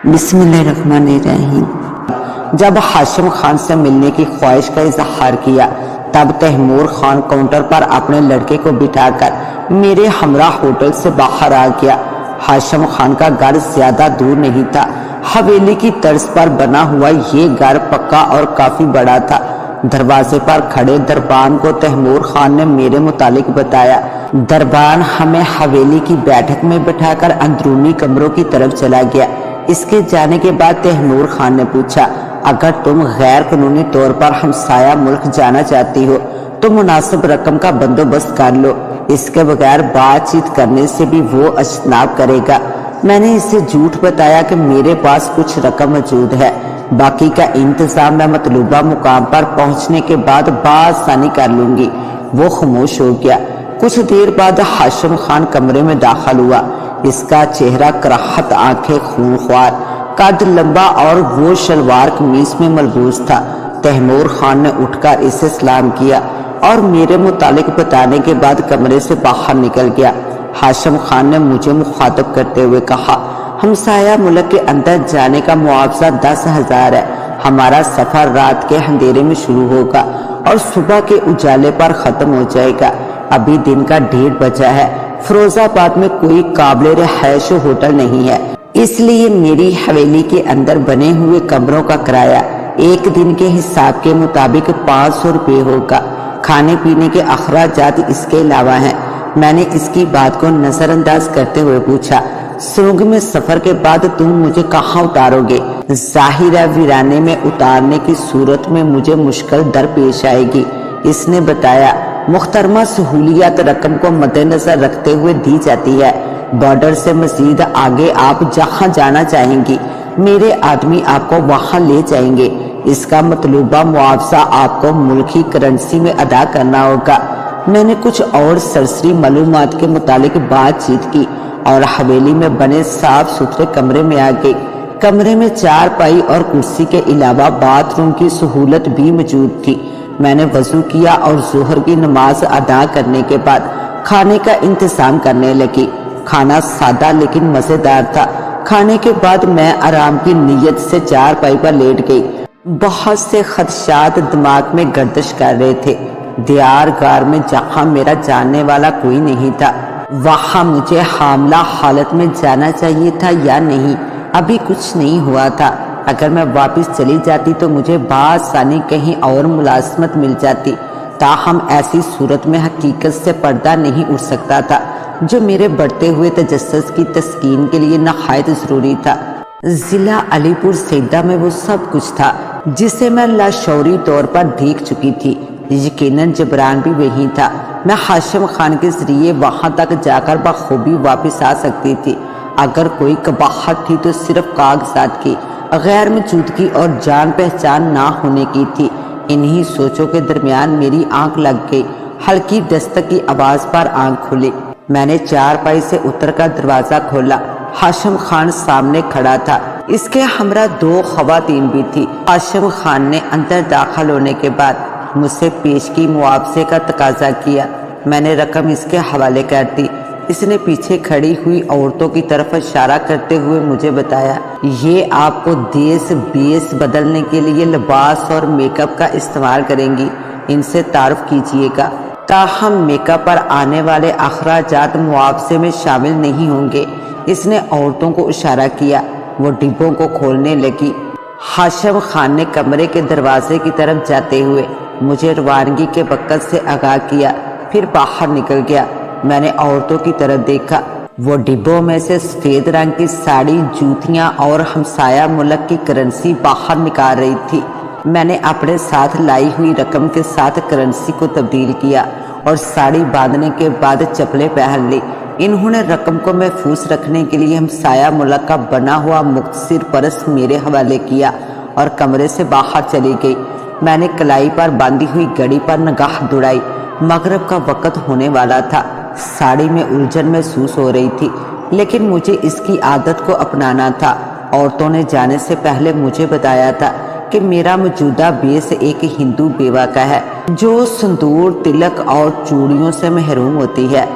बिस्मिल्लाहिर्रहमानिर्रहीम। जब हाशिम खान से मिलने की ख्वाहिश का इजहार किया तब तैमूर खान काउंटर पर अपने लड़के को बिठाकर मेरे हमरा होटल से बाहर आ गया। हाशिम खान का घर ज्यादा दूर नहीं था। हवेली की तर्ज पर बना हुआ ये घर पक्का और काफी बड़ा था। दरवाजे पर खड़े दरबान को तैमूर खान ने मेरे मुतालिक बताया। दरबान हमें हवेली की बैठक में बिठाकर अंदरूनी कमरों की तरफ चला गया। इसके जाने के बाद तैमूर खान ने पूछा, अगर तुम गैर कानूनी तौर पर हमसाया मुल्क जाना चाहती हो तो मुनासिब रकम का बंदोबस्त कर लो, इसके बगैर बातचीत करने से भी वो अजनाब करेगा। मैंने इसे झूठ बताया कि मेरे पास कुछ रकम मौजूद है, बाकी का इंतजाम मैं मतलूबा मुकाम पर पहुंचने के बाद बासानी कर लूंगी। वो खामोश हो गया। कुछ देर बाद हाशिम खान कमरे में दाखिल हुआ। इसका चेहरा कराहत, आंखें खूनख्वार, कद लंबा और वो शलवार कमीज में मलबूस था। तैमूर खान ने उठकर इसे सलाम किया और मेरे मुतालिक बताने के बाद कमरे से बाहर निकल गया। हाशिम खान ने मुझे मुखातब करते हुए कहा, हमसाया मुल्क के अंदर जाने का मुआवजा 10,000 है। हमारा सफर रात के अंधेरे में शुरू होगा और सुबह के उजाले पर खत्म हो जाएगा। अभी दिन का 1:30 बजा है। फिरोजाबाद में कोई काबिल रिहायश होटल नहीं है, इसलिए मेरी हवेली के अंदर बने हुए कमरों का किराया एक दिन के हिसाब के मुताबिक 500 रुपये होगा। खाने पीने के अखराजात इसके अलावा हैं। मैंने इसकी बात को नजरअंदाज करते हुए पूछा, सुरंग में सफर के बाद तुम मुझे कहाँ उतारोगे? जाहिर है वीराने में उतारने की सूरत में मुझे मुश्किल दरपेश आएगी। इसने बताया, मुख्तरमा सहूलियत रकम को मद्देनजर रखते हुए दी जाती है। बॉर्डर से मजीद आगे आप जहां जाना चाहेंगी मेरे आदमी आपको वहां ले जाएंगे। इसका मतलूबा मुआवजा आपको मुल्की करेंसी में अदा करना होगा। मैंने कुछ और सरसरी मालूमात के मुतालिक बातचीत की और हवेली में बने साफ सुथरे कमरे में आ गई। कमरे में चारपाई और कुर्सी के अलावा बाथरूम की सहूलत भी मौजूद थी। मैंने वजू किया और जोहर की नमाज अदा करने के बाद खाने का इंतजाम करने लगी। खाना सादा लेकिन मजेदार था। खाने के बाद मैं आराम की नीयत से चारपाई पर लेट गई। बहुत से खदशात दिमाग में गर्दिश कर रहे थे। दियार गार में जहां मेरा जानने वाला कोई नहीं था, वहां मुझे हामला हालत में जाना चाहिए था या नहीं, अभी कुछ नहीं हुआ था। अगर मैं वापस चली जाती तो मुझे बासानी कहीं और मुलाजमत मिल जाती। ताहम ऐसी सूरत में हकीकत से पर्दा नहीं उठ सकता था, जो मेरे बढ़ते हुए तजस्सुस की तस्कीन के लिए नहायत जरूरी था। जिला अलीपुर सैदा में वो सब कुछ था जिसे मैं लाशौरी तौर पर देख चुकी थी। यकीनन जबरान भी वही था। मैं हाशिम खान के जरिए वहां तक जाकर बखूबी वापस आ सकती थी। अगर कोई कबाहत थी तो सिर्फ कागजात की, गैर मौजूदगी और जान पहचान ना होने की थी। इन्हीं सोचों के दरमियान मेरी आंख लग गई। हल्की दस्तक की आवाज पर आंख खुली। मैंने चारपाई से उतरकर दरवाजा खोला। हाशिम खान सामने खड़ा था। इसके हमरा 2 खवातीन भी थी। हाशिम खान ने अंदर दाखिल होने के बाद मुझसे पेशगी मुआवजे का तकाजा किया। मैंने रकम इसके हवाले कर दी। इसने पीछे खड़ी हुई औरतों की तरफ इशारा करते हुए मुझे बताया, ये आपको देश बेस बदलने के लिए लिबास और मेकअप का इस्तेमाल करेंगी, इनसे तारुफ कीजिएगा। ताहम मेकअप पर आने वाले अखराजात मुआवजे में शामिल नहीं होंगे। इसने औरतों को इशारा किया। वो डिब्बों को खोलने लगी। हाशिम खान ने कमरे के दरवाजे की तरफ जाते हुए मुझे रवानगी के वक़्त से आगाह किया, फिर बाहर निकल गया। मैंने औरतों की तरफ देखा। वो डिब्बों में से सफेद रंग की साड़ी, जूतियां और हमसाया मुल्क की करेंसी बाहर निकाल रही थी। मैंने अपने साथ लाई हुई रकम के साथ करेंसी को तब्दील किया और साड़ी बांधने के बाद चप्पलें पहन ली। इन्होंने रकम को महफूज रखने के लिए हमसाया मुल्क का बना हुआ मुख्तसर पर्स मेरे हवाले किया और कमरे से बाहर चली गई। मैंने कलाई पर बांधी हुई घड़ी पर निगाह दौड़ाई। मगरिब का वक़्त होने वाला था। साड़ी में उलझन महसूस हो रही थी, लेकिन मुझे इसकी आदत को अपनाना था। औरतों ने जाने से पहले मुझे बताया था कि मेरा मौजूदा बेस एक हिंदू बेवा का है, जो सिंदूर, तिलक और चूड़ियों से महरूम होती है।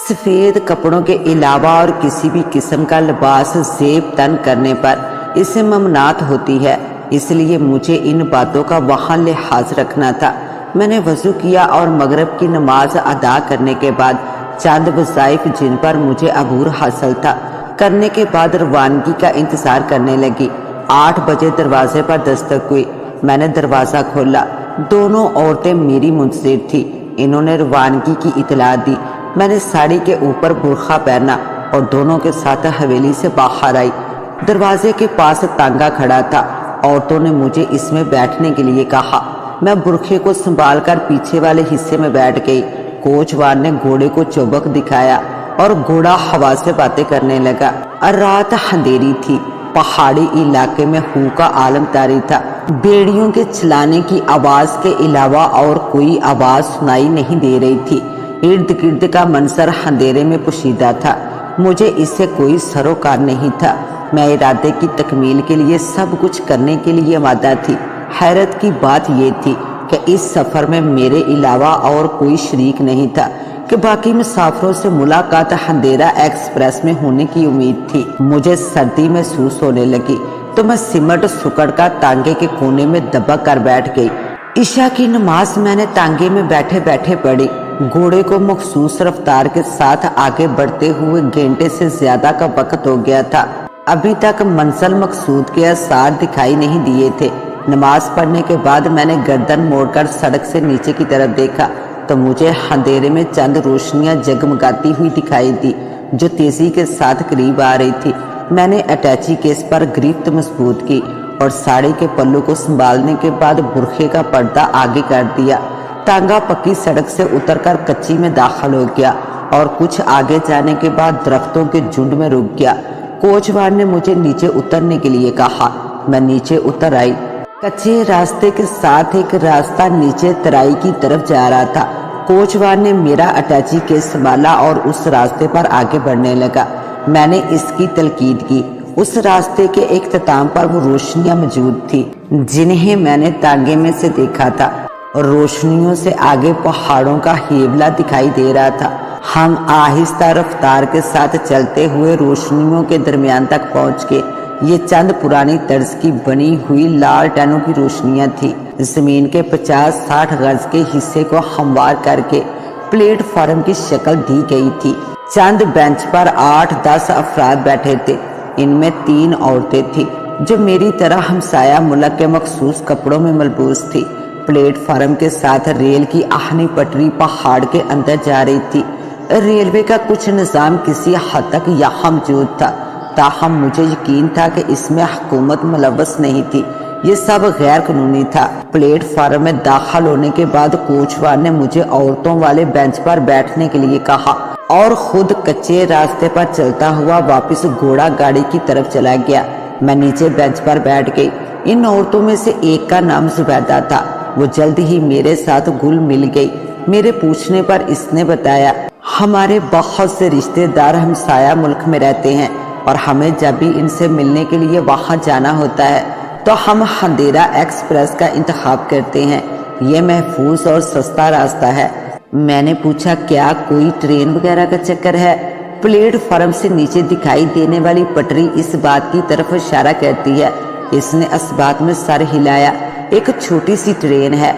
सफेद कपड़ों के अलावा और किसी भी किस्म का लिबास जेब तन करने पर اسے ممنوعات ہوتی ہے، اس لیے مجھے ان باتوں کا وہاں لحاظ رکھنا تھا۔ میں نے وضو کیا اور مغرب کی نماز ادا کرنے کے بعد چند وظائف جن پر مجھے عبور حاصل تھا کرنے کے بعد روانگی کا انتظار کرنے لگی۔ 8 بجے دروازے پر دستک ہوئی۔ میں نے دروازہ کھولا۔ دونوں عورتیں میری منتظر تھی۔ انہوں نے روانگی کی اطلاع دی۔ میں نے ساڑی کے اوپر برقع پہنا اور دونوں کے ساتھ حویلی سے باہر آئی۔ دروازے کے پاس تانگا کھڑا تھا۔ عورتوں نے مجھے اس میں بیٹھنے کے لیے کہا۔ میں برقعے کو سنبھال کر پیچھے والے حصے میں بیٹھ گئی۔ کوچوان نے گھوڑے کو چوبک دکھایا اور گھوڑا ہوا سے باتیں کرنے لگا۔ رات اندھیری تھی۔ پہاڑی علاقے میں ہو کا عالم طاری تھا۔ بیڑیوں کے چلانے کی آواز کے علاوہ اور کوئی آواز سنائی نہیں دے رہی تھی۔ ارد گرد کا منظر اندھیرے میں پوشیدہ تھا۔ مجھے اس سے کوئی سروکار نہیں تھا۔ میں ارادے کی تکمیل کے لیے سب کچھ کرنے کے لیے آمادہ تھی۔ حیرت کی بات یہ تھی کہ اس سفر میں میرے علاوہ اور کوئی شریک نہیں تھا کہ باقی مسافروں سے ملاقات اندھیرا ایکسپریس میں ہونے کی امید تھی۔ مجھے سردی محسوس ہونے لگی تو میں سمٹ سکڑ کا تانگے کے کونے میں دبک کر بیٹھ گئی۔ عشاء کی نماز میں نے تانگے میں بیٹھے بیٹھے پڑھی۔ گھوڑے کو مخصوص رفتار کے ساتھ آگے بڑھتے ہوئے گھنٹے سے زیادہ کا وقت ہو گیا تھا۔ ابھی تک منزل مقصود کے آثار دکھائی نہیں دیے تھے۔ نماز پڑھنے کے بعد میں نے گردن موڑ کر سڑک سے نیچے کی طرف دیکھا تو مجھے اندھیرے میں چند روشنیاں جگمگاتی ہوئی دکھائی دی جو تیزی کے ساتھ قریب آ رہی تھی۔ میں نے اٹیچی کیس پر گرفت مضبوط کی اور ساڑی کے پلو کو سنبھالنے کے بعد برقعے کا پردہ آگے کر دیا۔ تانگا پکی سڑک سے اتر کر کچی میں داخل ہو گیا اور کچھ آگے جانے کے بعد درختوں کے جھنڈ میں رک گیا۔ کوچوان نے مجھے نیچے اترنے کے لیے کہا۔ میں نیچے اتر آئی۔ کچے راستے کے ساتھ ایک راستہ نیچے ترائی کی طرف جا رہا تھا۔ کوچوان نے میرا اٹیچی کیس سنبھالا اور اس راستے پر آگے بڑھنے لگا۔ میں نے اس کی تلقین کی۔ اس راستے کے اختتام پر وہ روشنیاں موجود تھی جنہیں میں نے تانگے میں سے دیکھا تھا اور روشنیوں سے آگے پہاڑوں کا ہیبلا دکھائی دے رہا تھا۔ ہم آہستہ رفتار کے ساتھ چلتے ہوئے روشنیوں کے درمیان تک پہنچ گئے۔ یہ چند پرانی طرز کی بنی ہوئی لالٹینوں کی روشنیاں تھی۔ زمین کے 50-60 گز کے حصے کو ہموار کر کے پلیٹ فارم کی شکل دی گئی تھی۔ چند بینچ پر 8-10 افراد بیٹھے تھے۔ ان میں 3 عورتیں تھیں جو میری طرح ہمسایہ ملک کے مخصوص کپڑوں میں ملبوس تھی۔ پلیٹ فارم کے ساتھ ریل کی آہنی پٹری پہاڑ کے اندر جا رہی تھی۔ ریلوے کا کچھ نظام کسی حد تک یہاں موجود تھا، تاہم مجھے یقین تھا کہ اس میں حکومت ملوث نہیں تھی۔ یہ سب غیر قانونی تھا۔ پلیٹ فارم میں داخل ہونے کے بعد کوچوان نے مجھے عورتوں والے بینچ پر بیٹھنے کے لیے کہا اور خود کچے راستے پر چلتا ہوا واپس گھوڑا گاڑی کی طرف چلا گیا۔ میں نیچے بینچ پر بیٹھ گئی۔ ان عورتوں میں سے ایک کا نام زبیدہ تھا۔ وہ جلد ہی میرے ساتھ گل مل گئی۔ میرے پوچھنے پر اس نے بتایا، ہمارے بہت سے رشتے دار ہمسایہ ملک میں رہتے ہیں اور ہمیں جب بھی ان سے ملنے کے لیے وہاں جانا ہوتا ہے تو ہم اندھیرا ایکسپریس کا انتخاب کرتے ہیں۔ یہ محفوظ اور سستا راستہ ہے۔ میں نے پوچھا، کیا کوئی ٹرین وغیرہ کا چکر ہے؟ پلیٹ فارم سے نیچے دکھائی دینے والی پٹری اس بات کی طرف اشارہ کرتی ہے۔ اس نے اس بات میں سر ہلایا۔ ایک چھوٹی سی ٹرین ہے۔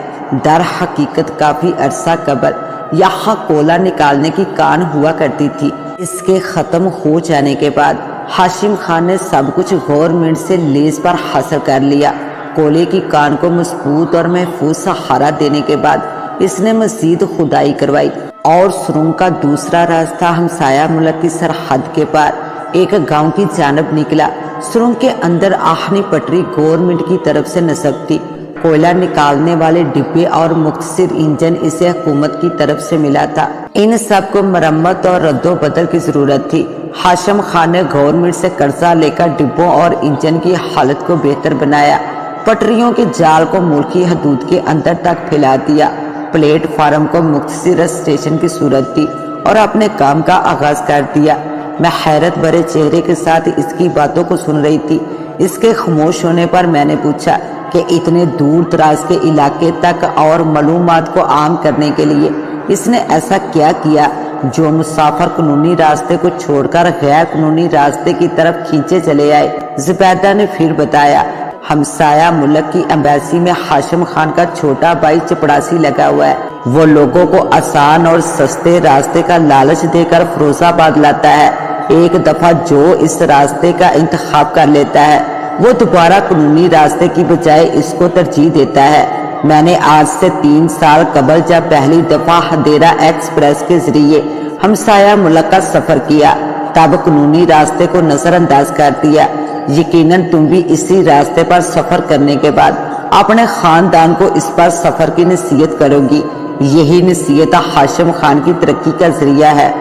در حقیقت کافی عرصہ قبل یہاں کولا نکالنے کی کان ہوا کرتی تھی۔ اس کے ختم ہو جانے کے بعد ہاشم خان نے سب کچھ گورنمنٹ سے لیز پر حاصل کر لیا۔ کولے کی کان کو مضبوط اور محفوظ سہارا دینے کے بعد اس نے مزید کھدائی کروائی اور سرنگ کا دوسرا راستہ ہمسایہ ملک کی سرحد کے پار ایک گاؤں کی جانب نکلا۔ سرنگ کے اندر آہنی پٹری گورنمنٹ کی طرف سے نصب تھی۔ کوئلہ نکالنے والے ڈبے اور مختصر انجن اسے حکومت کی طرف سے ملا تھا۔ ان سب کو مرمت اور رد و بدل کی ضرورت تھی۔ ہاشم خان نے گورنمنٹ سے قرضہ لے کر ڈبوں اور انجن کی حالت کو بہتر بنایا، پٹریوں کے جال کو ملکی حدود کے اندر تک پھیلا دیا۔ پلیٹ فارم کو مختصر اسٹیشن کی صورت دی اور اپنے کام کا آغاز کر دیا۔ میں حیرت بھرے چہرے کے ساتھ اس کی باتوں کو سن رہی تھی۔ اس کے خاموش ہونے پر میں نے پوچھا کہ اتنے دور دراز کے علاقے تک اور معلومات کو عام کرنے کے لیے اس نے ایسا کیا जो मुसाफिर कानूनी रास्ते को छोड़कर गैर कानूनी रास्ते की तरफ खींचे चले आए। जुबैदा ने फिर बताया, हमसाया मुल्क की एम्बेसी में हाशिम खान का छोटा भाई चपड़ासी लगा हुआ है। वो लोगों को आसान और सस्ते रास्ते का लालच देकर फिरोजाबाद लाता है। एक दफा जो इस रास्ते का इंतखाब कर लेता है वो दोबारा कानूनी रास्ते की बजाय इसको तरजीह देता है। मैंने आज से 3 साल कबल जब पहली दफा हदेरा एक्सप्रेस के जरिए हमसाया मुल्क का सफर किया तब कानूनी रास्ते को नजरअंदाज कर दिया। यकीनन तुम भी इसी रास्ते पर सफर करने के बाद अपने खानदान को इस पर सफर की नसीहत करोगी। यही नसीहत हाशिम खान की तरक्की का जरिया है।